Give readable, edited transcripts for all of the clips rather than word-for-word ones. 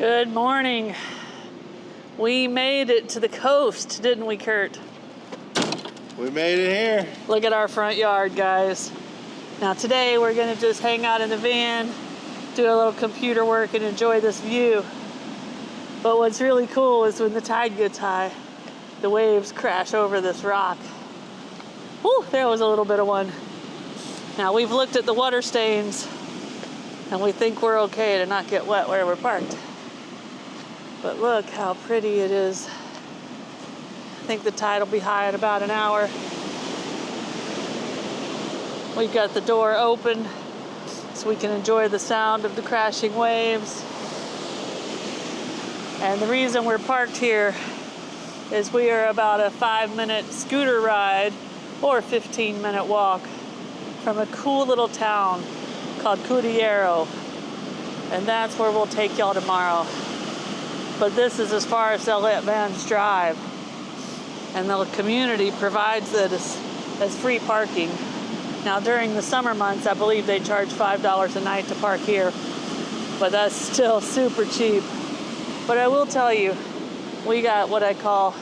Good morning. We made it to the coast, didn't we, Curt? We made it here. Look at our front yard, guys. Now today we're gonna just hang out in the van, do a little computer work and enjoy this view. But what's really cool is when the tide gets high, the waves crash over this rock. Whew, there was a little bit of one. Now we've looked at the water stains and we think we're okay to not get wet where we're parked. But look how pretty it is. I think the tide will be high in about an hour. We've got the door open so we can enjoy the sound of the crashing waves. And the reason we're parked here is we are about a 5-minute scooter ride or 15-minute walk from a cool little town called Cudillero. And that's where we'll take y'all tomorrow. But this is as far as they'll let vans drive. And the community provides it as free parking. Now during the summer months, I believe they charge $5 a night to park here, but that's still super cheap. But I will tell you, we got what I call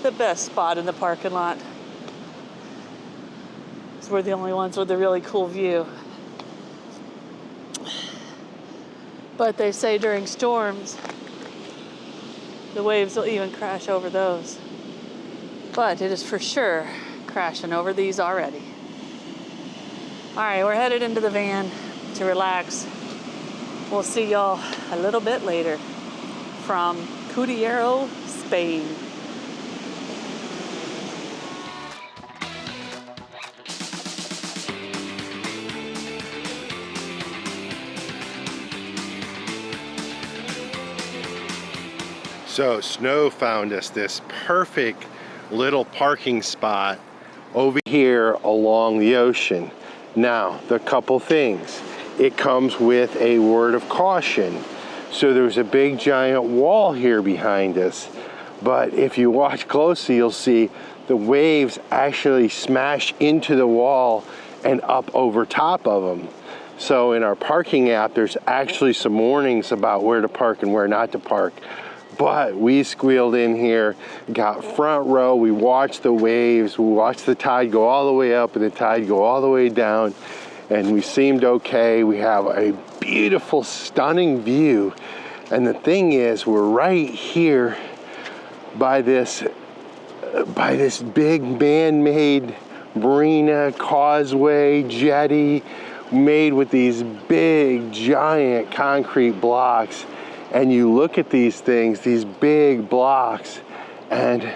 the best spot in the parking lot. So we're the only ones with a really cool view. But they say during storms, the waves will even crash over those. But it is for sure crashing over these already. All right, we're headed into the van to relax. We'll see y'all a little bit later from Cudillero, Spain. So Snow found us this perfect little parking spot over here along the ocean. Now, the couple things. It comes with a word of caution. So there's a big giant wall here behind us. But if you watch closely, you'll see the waves actually smash into the wall and up over top of them. So in our parking app, there's actually some warnings about where to park and where not to park. But we squealed in here, got front row, we watched the waves, we watched the tide go all the way up and the tide go all the way down, and we seemed okay. We have a beautiful, stunning view. And the thing is, we're right here by this big man-made marina, causeway, jetty, made with these big, giant concrete blocks. And you look at these things, these big blocks, and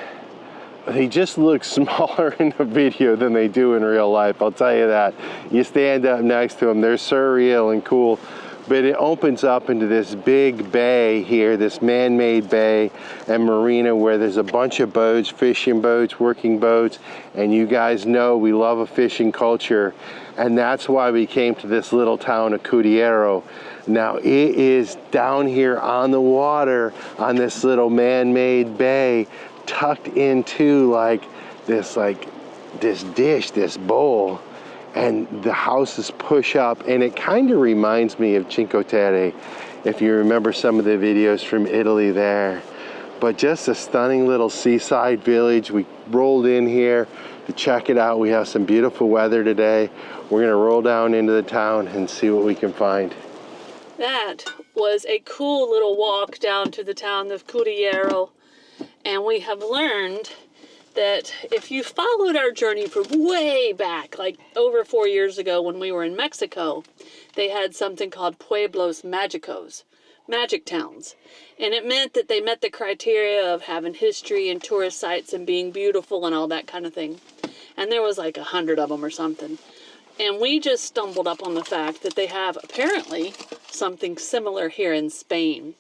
they just look smaller in the video than they do in real life, I'll tell you that. You stand up next to them, they're surreal and cool, but it opens up into this big bay here, this man-made bay and marina where there's a bunch of boats, fishing boats, working boats, and you guys know we love a fishing culture, and that's why we came to this little town of Cudillero. Now it is down here on the water on this little man-made bay, tucked into this dish, this bowl, and the houses push up, and it kind of reminds me of Cinque Terre, if you remember some of the videos from Italy there. But just a stunning little seaside village. We rolled in here to check it out. We have some beautiful weather today. We're gonna roll down into the town and see what we can find. That was a cool little walk down to the town of Cudillero, and we have learned that if you followed our journey from way back, like over 4 years ago when we were in Mexico, they had something called Pueblos Mágicos, magic towns, and it meant that they met the criteria of having history and tourist sites and being beautiful and all that kind of thing. And there was like 100 of them or something. And we just stumbled up on the fact that they have apparently something similar here in Spain.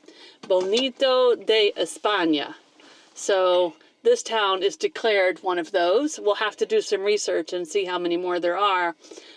Bonito de España. So this town is declared one of those. We'll have to do some research and see how many more there are.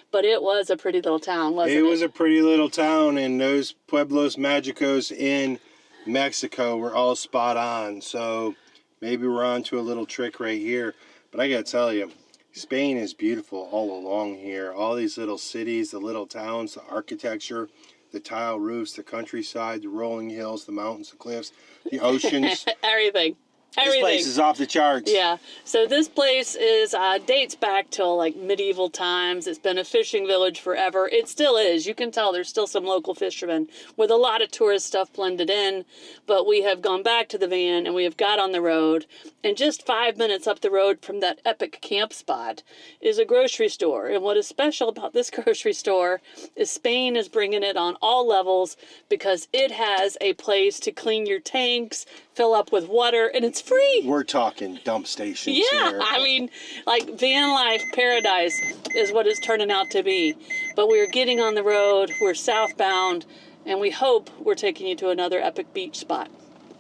But it was a pretty little town, wasn't it? It was a pretty little town, and those Pueblos Mágicos in Mexico were all spot on. So maybe we're on to a little trick right here. But I gotta tell you, Spain is beautiful all along here. All these little cities, the little towns, the architecture, the tile roofs, the countryside, the rolling hills, the mountains, the cliffs, the oceans. Everything. This place is off the charts. Yeah. So this place is dates back till like medieval times. It's been a fishing village forever. It still is. You can tell there's still some local fishermen with a lot of tourist stuff blended in. But we have gone back to the van and we have got on the road. And just 5 minutes up the road from that epic camp spot is a grocery store. And what is special about this grocery store is Spain is bringing it on all levels because it has a place to clean your tanks, fill up with water, and it's free. We're talking dump stations Yeah, here. I mean, like van life paradise is what it's turning out to be. But we're getting on the road, we're southbound, and we hope we're taking you to another epic beach spot,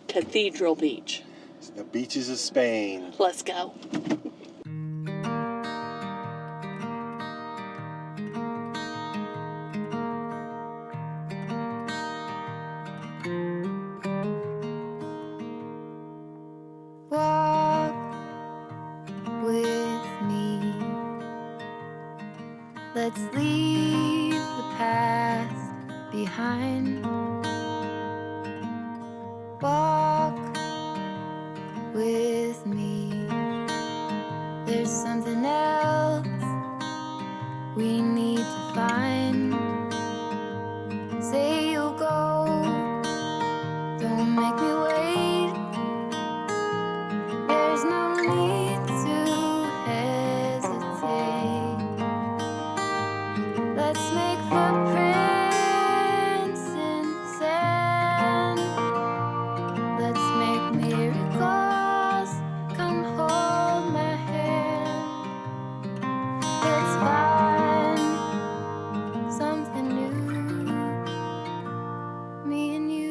Cathedral Beach. The beaches of Spain. Let's go. Walk with me. Let's leave the past behind. Walk with me. There's something else we need to find. Say you'll go. Don't make me wait. There's no need to hesitate. Let's make footprints in the sand. Let's make miracles. Come hold my hand. Let's find something new. Me and you.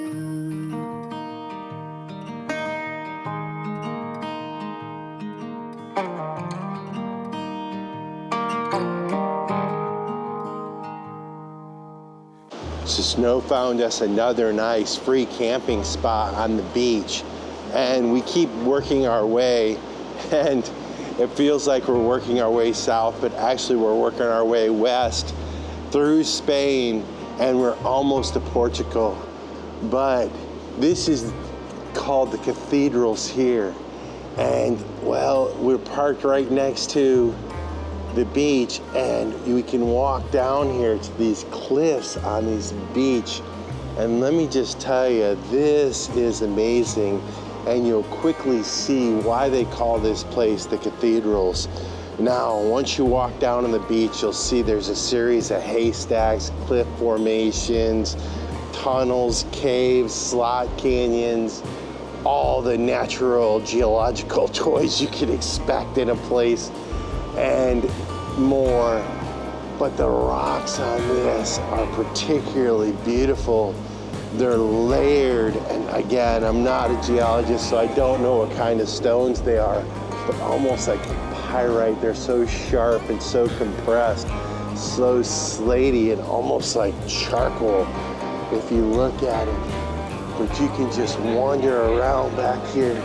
So snow found us another nice free camping spot on the beach, and we keep working our way, and it feels like we're working our way south, but actually we're working our way west through Spain, and we're almost to Portugal. But this is called the cathedrals here, and well, we're parked right next to the beach, and we can walk down here to these cliffs on this beach, and let me just tell you, this is amazing, and you'll quickly see why they call this place the cathedrals. Now, once you walk down on the beach, you'll see there's a series of haystacks, cliff formations, tunnels, caves, slot canyons, all the natural geological toys you could expect in a place, and more. But the rocks on this are particularly beautiful. They're layered, and again, I'm not a geologist, so I don't know what kind of stones they are, but almost like pyrite. They're so sharp and so compressed, so slaty and almost like charcoal if you look at it. But you can just wander around back here.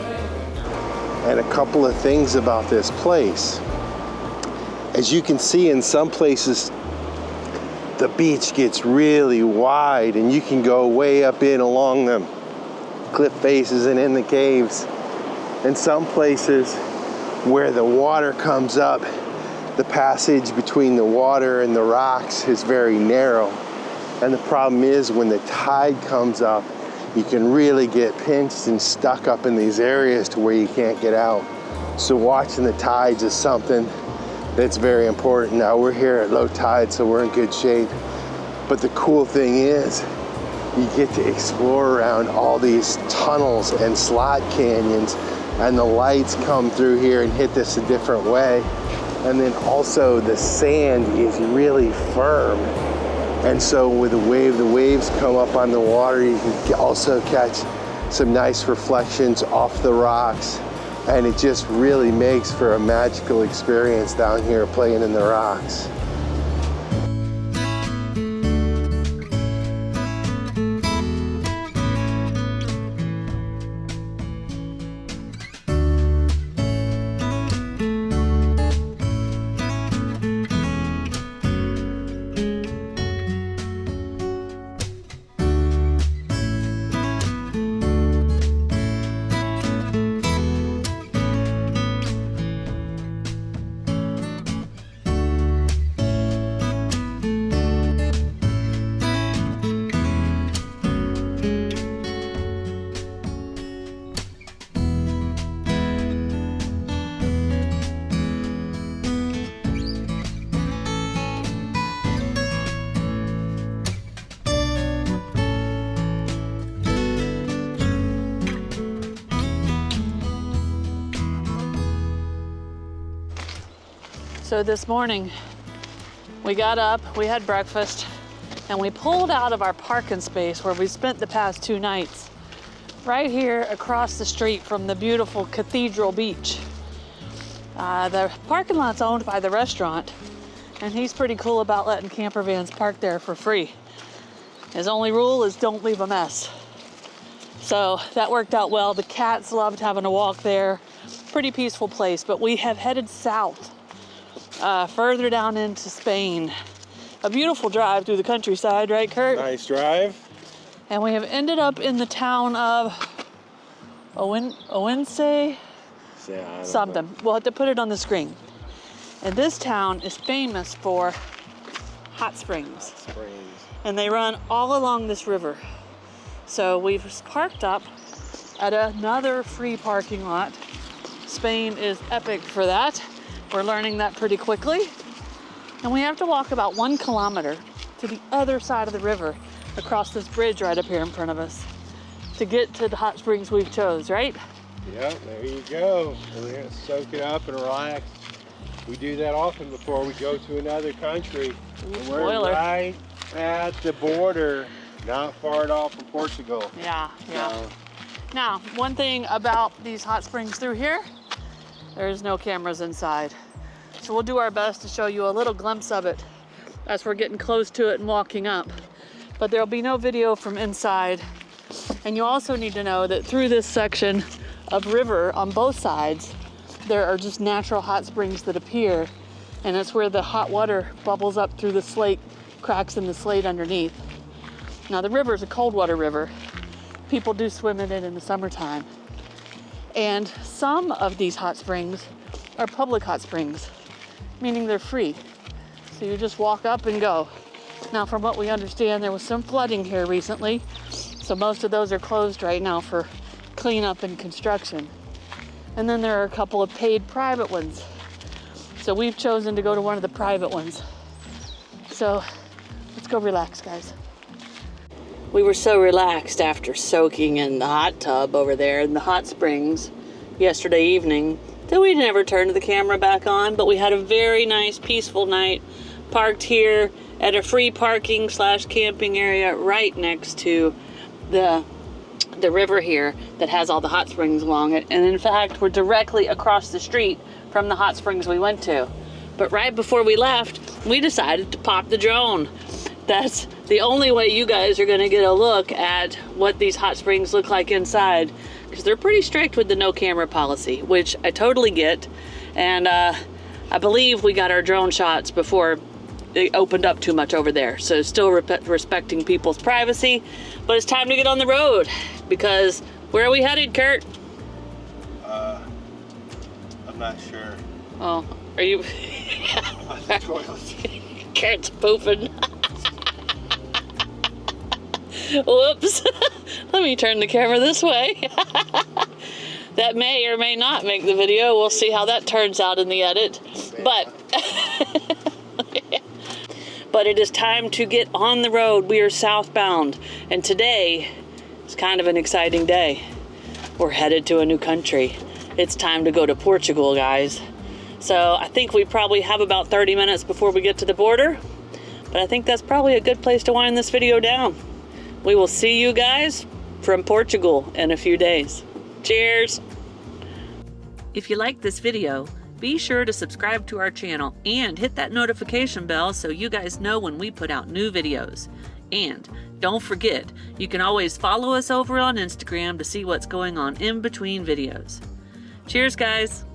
And a couple of things about this place. As you can see, in some places, the beach gets really wide and you can go way up in along the cliff faces and in the caves. In some places where the water comes up, the passage between the water and the rocks is very narrow. And the problem is when the tide comes up, you can really get pinched and stuck up in these areas to where you can't get out. So watching the tides is something that's very important. Now we're here at low tide, so we're in good shape. But the cool thing is, you get to explore around all these tunnels and slot canyons, and the lights come through here and hit this a different way. And then also the sand is really firm. And so with the waves come up on the water, you can also catch some nice reflections off the rocks. And it just really makes for a magical experience down here playing in the rocks. So this morning, we got up, we had breakfast, and we pulled out of our parking space where we spent the past 2 nights, right here across the street from the beautiful Cathedral Beach. The parking lot's owned by the restaurant, and he's pretty cool about letting camper vans park there for free. His only rule is don't leave a mess. So that worked out well. The cats loved having a walk there. Pretty peaceful place, but we have headed south, further down into Spain. A beautiful drive through the countryside, right, Curt? Nice drive. And we have ended up in the town of Ourense, something. We'll have to put it on the screen. And this town is famous for hot springs. And they run all along this river. So we've parked up at another free parking lot. Spain is epic for that. We're learning that pretty quickly. And we have to walk about 1 kilometer to the other side of the river across this bridge right up here in front of us to get to the hot springs we've chose, right? Yep, there you go. We're gonna soak it up and relax. We do that often before we go to another country. And we're Spoiler. right at the border, not far at all from Portugal. Yeah. So, Now, one thing about these hot springs through here, there's no cameras inside. So we'll do our best to show you a little glimpse of it as we're getting close to it and walking up. But there'll be no video from inside. And you also need to know that through this section of river on both sides, there are just natural hot springs that appear. And it's where the hot water bubbles up through the slate, cracks in the slate underneath. Now the river is a cold water river. People do swim in it in the summertime. And some of these hot springs are public hot springs, meaning they're free. So you just walk up and go. Now, from what we understand, there was some flooding here recently, so most of those are closed right now for cleanup and construction. And then there are a couple of paid private ones. So we've chosen to go to one of the private ones. So let's go relax, guys. We were so relaxed after soaking in the hot tub over there in the hot springs yesterday evening that we never turned the camera back on, but we had a very nice, peaceful night parked here at a free parking / camping area right next to the river here that has all the hot springs along it. And in fact, we're directly across the street from the hot springs we went to. But right before we left, we decided to pop the drone. That's the only way you guys are gonna get a look at what these hot springs look like inside, because they're pretty strict with the no camera policy, which I totally get. And I believe we got our drone shots before it opened up too much over there. So still respecting people's privacy, but it's time to get on the road, because where are we headed, Curt? I'm not sure. Oh, are you? Curt's pooping. Whoops. Let me turn the camera this way. That may or may not make the video. We'll see how that turns out in the edit. But it is time to get on the road. We are southbound, and today is kind of an exciting day. We're headed to a new country. It's time to go to Portugal, guys. So I think we probably have about 30 minutes before we get to the border, but I think that's probably a good place to wind this video down. We will see you guys from Portugal in a few days. Cheers! If you like this video, be sure to subscribe to our channel and hit that notification bell so you guys know when we put out new videos. And don't forget, you can always follow us over on Instagram to see what's going on in between videos. Cheers, guys!